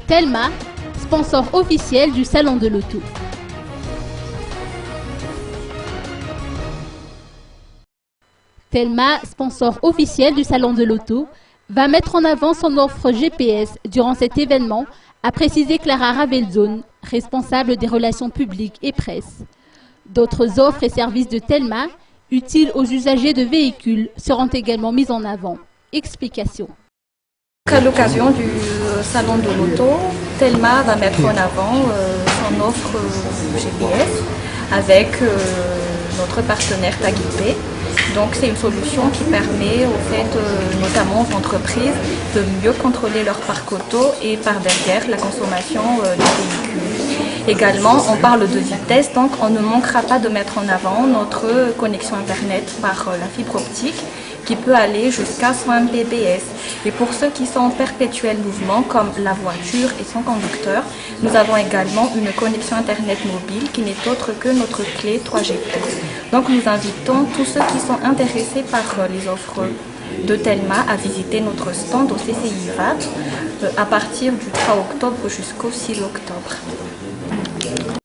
Telma, sponsor officiel du Salon de l'Auto. Telma, sponsor officiel du Salon de l'Auto, va mettre en avant son offre GPS durant cet événement, a précisé Clara Ravelzone, responsable des relations publiques et presse. D'autres offres et services de Telma, utiles aux usagers de véhicules, seront également mis en avant. Explication. À l'occasion du Salon de l'Auto, Telma va mettre en avant son offre GPS avec notre partenaire TagIP. Donc c'est une solution qui permet notamment aux entreprises de mieux contrôler leur parc auto et par derrière la consommation des véhicules. Également, on parle de vitesse, donc on ne manquera pas de mettre en avant notre connexion Internet par la fibre optique qui peut aller jusqu'à 100 Mbps. Et pour ceux qui sont en perpétuel mouvement, comme la voiture et son conducteur, nous avons également une connexion Internet mobile qui n'est autre que notre clé 3GP. Donc nous invitons tous ceux qui sont intéressés par les offres de Telma à visiter notre stand au CCI VAT à partir du 3 octobre jusqu'au 6 octobre.